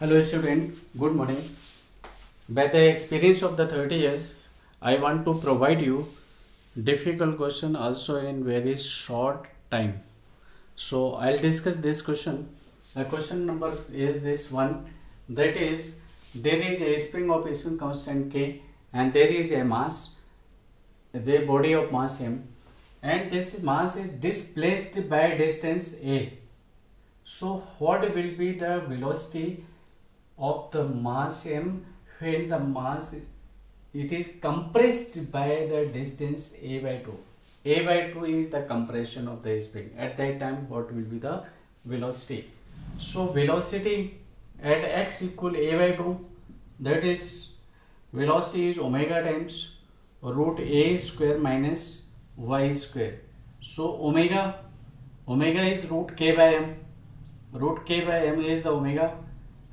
Hello student, good morning. By the experience of the 30 years, I want to provide you difficult question also in very short time. So I'll discuss this question. The question number is this one, that is there is a spring of spring constant K and there is a mass, the body of mass M, and this mass is displaced by distance A. So what will be the velocity of the mass M when the mass it is compressed by the distance a by 2? A by 2 is the compression of the spring. At that time what will be the velocity? So velocity at x equal a by 2, that is velocity is omega times root a square minus y square. So omega is root k by m. Root k by m is the omega,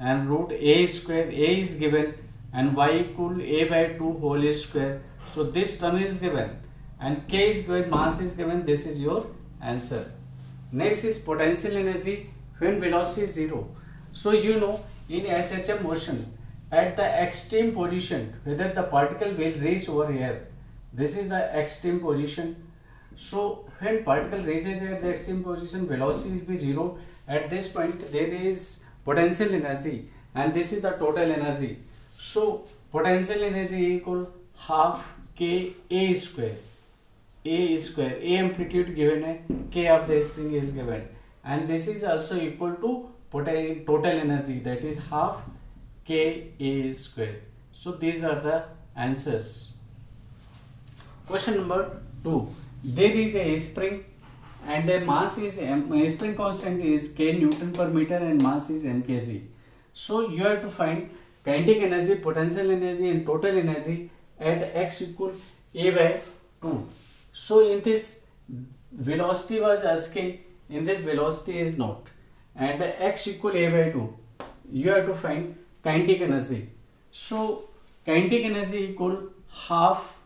and root a square, a is given, and y equal a by 2 whole square. So this term is given and k is given, mass is given. This is your answer. Next is potential energy when velocity is 0. So you know, in SHM motion at the extreme position whether the particle will reach over here. This is the extreme position. So when particle reaches at the extreme position, velocity will be 0. At this point there is potential energy and this is the total energy. So potential energy equal half k a square. A amplitude given है, k of the spring is given, and this is also equal to total energy, that is half k a square. So these are the answers. Question number 2. There is a spring and the mass is spring constant is k Newton per meter and mass is m kg. So you have to find kinetic energy, potential energy and total energy at x equal a by 2. So in this velocity was asking, in this velocity is not, and x equal a by 2, you have to find kinetic energy. So kinetic energy equal half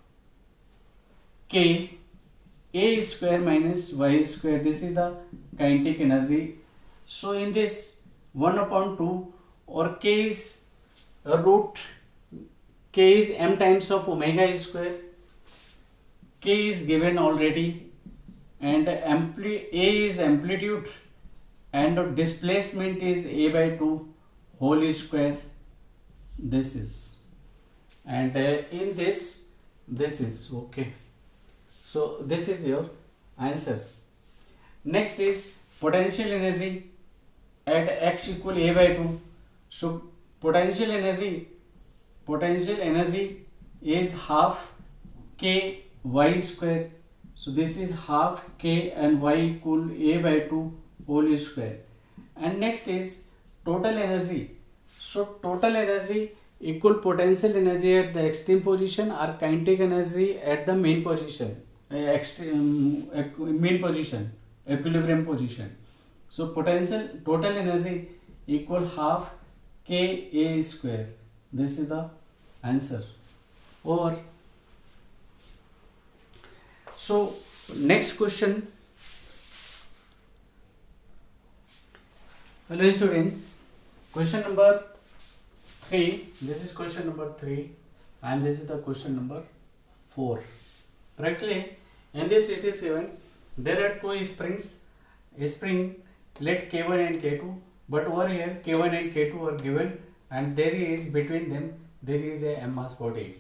k a square minus y square. This is the kinetic energy. So in this 1 upon 2, or k is root, k is m times of omega square, k is given already, and a is amplitude and displacement is a by 2 whole square. This is, and in this is okay. So this is your answer. Next is potential energy at x equal a by 2. So potential energy is half k y square. So this is half k and y equal a by 2 whole square. And next is total energy. So total energy equal potential energy at the extreme position or kinetic energy at the main position. Equilibrium position. So total energy equal half k a square. This is the answer. Or so next question. Hello students, question number 3. This is question number 3 and this is the question number 4. Correctly, in this it is given there are two springs, spring let k1 and k2, but over here k1 and k2 are given and there is between them there is a mass body.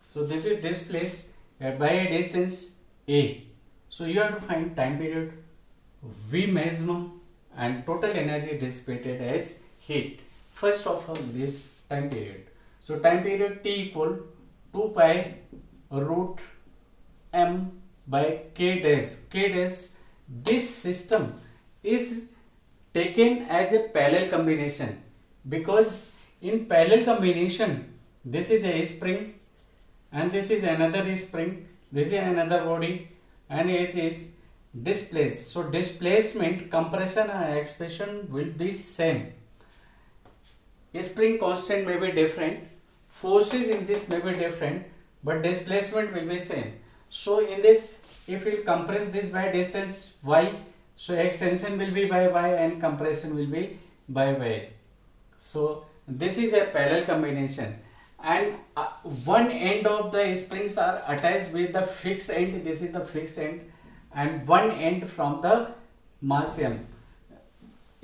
So this is displaced by a distance a. So you have to find time period, V maximum and total energy dissipated as heat. First of all, this time period. So time period t equal 2 pi root m by k dash. This system is taken as a parallel combination, because in parallel combination this is a spring and this is another spring, this is another body, and it is displaced. So displacement, compression and expansion will be same. Spring constant may be different, forces in this may be different, but displacement will be same. So in this, if we compress this by distance y, so extension will be by y and compression will be by y. So this is a parallel combination, and one end of the springs are attached with the fixed end. This is the fixed end, and one end from the mass M.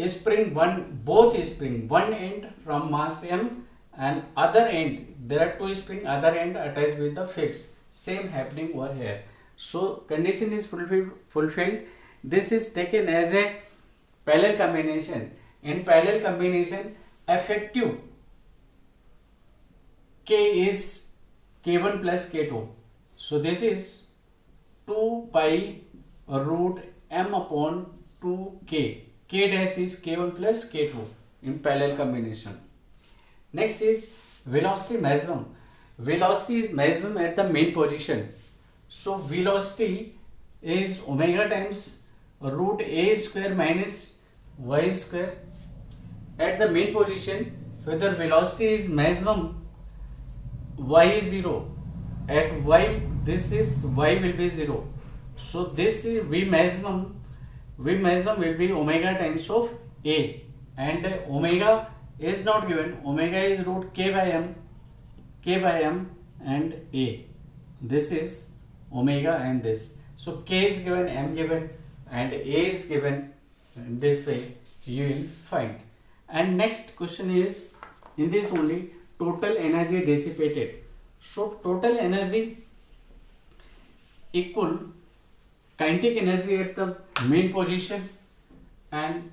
Spring one, both spring, one end from mass M and other end, there are two spring, other end attached with the fixed. Same happening over here. So condition is fulfilled. This is taken as a parallel combination. In parallel combination, effective K is K1 plus K2. So this is 2 pi root M upon 2K. K dash is K1 plus K2 in parallel combination. Next is velocity maximum. Velocity is maximum at the main position. So velocity is omega times root A square minus Y square. At the main position, whether velocity is maximum, Y is 0. At Y, this is Y will be 0. So this is V maximum will be omega times of A, and omega is not given. Omega is root K by M and A. This is omega and this. So K is given, M given, and A is given. In this way you will find. And next question is, in this only, total energy dissipated. So total energy equal kinetic energy at the main position and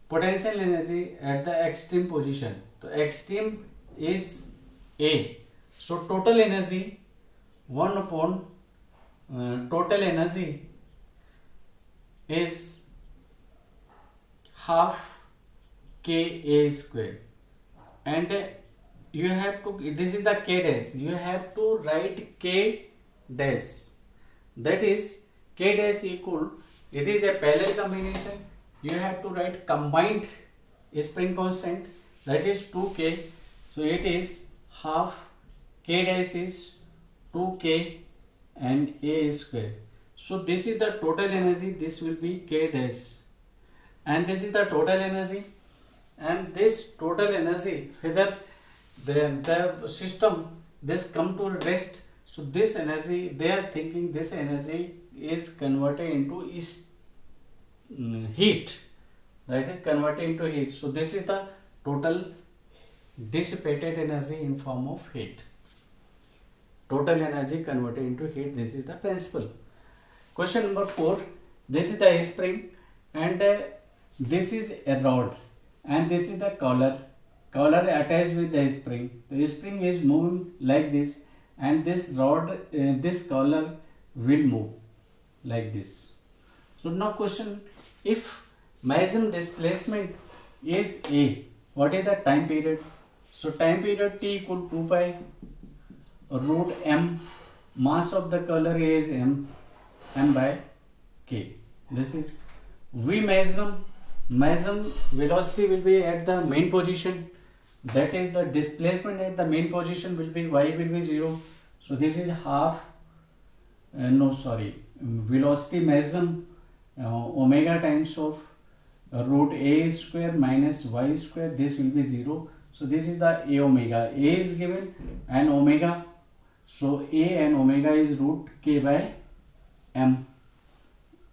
potential energy at the extreme position. So extreme is A. So total energy 1 upon total energy is half Ka square, and you have to, this is the K dash, you have to write K dash, that is K dash equal, it is a parallel combination, you have to write combined spring constant, that is 2K. So it is half K dash is 2K and A square. So this is the total energy, this will be K dash, and this is the total energy, and this total energy, whether the system this come to rest, so this energy, they are thinking this energy is converted into heat, that is converted into heat. So this is the total dissipated energy in form of heat. Total energy converted into heat, this is the principle. Question number 4, this is the spring, and this is a rod, and this is the collar attached with the spring. The spring is moving like this, and this rod, this collar will move like this. So now question, if maximum displacement is A, what is the time period? So time period T equal 2 pi root M, mass of the collar is M by K. This is V maximum velocity will be at the main position, that is the displacement at the main position will be Y will be 0. So this is half velocity maximum omega times of root A square minus Y square, this will be 0. So this is the A omega, A is given and omega, so A and omega is root K by M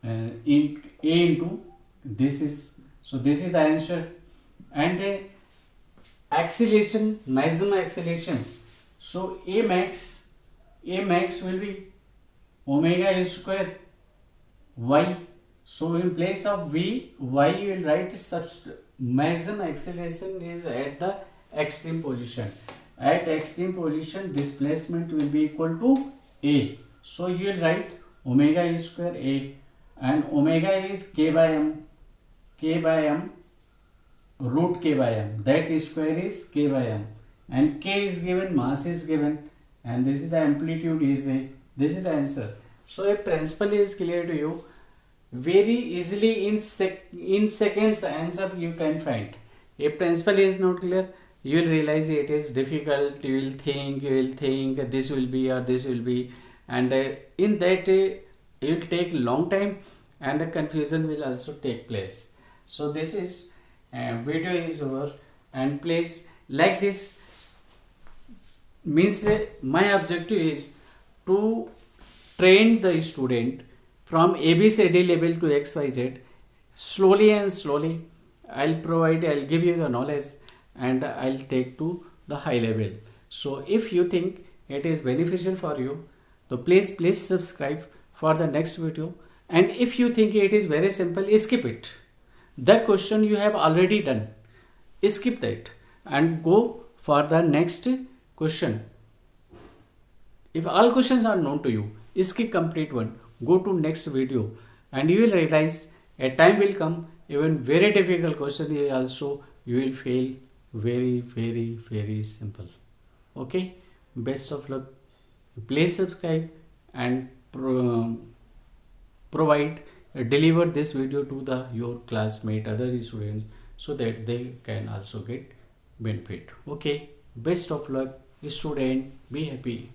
in A into this is, so this is the answer. And acceleration, maximum acceleration, so A max will be omega square Y. So in place of V, Y you will write maximum acceleration is at the extreme position. At extreme position, displacement will be equal to A. So you will write omega square A, and omega is K by M root K by M, that square is K by M, and K is given, mass is given, and this is the amplitude is A. This is the answer. So a principle is clear to you. Very easily in seconds answer you can find. If principle is not clear, you will realize it is difficult. You will think this will be or this will be, and in that it will take long time, and the confusion will also take place. So this is video is over, and please like this. Means my objective is to train the student from ABCD level to XYZ. Slowly and slowly I'll give you the knowledge, and I'll take to the high level. So if you think it is beneficial for you, so please subscribe for the next video. And if you think it is very simple, skip it. The question you have already done, skip that and go for the next question. If all questions are known to you, skip complete one, go to next video, and you will realize a time will come, even very difficult question is also you will feel very simple. Okay, best of luck. Please subscribe and provide deliver this video to the your classmate, other students, so that they can also get benefit. Okay, best of luck, student. Be happy.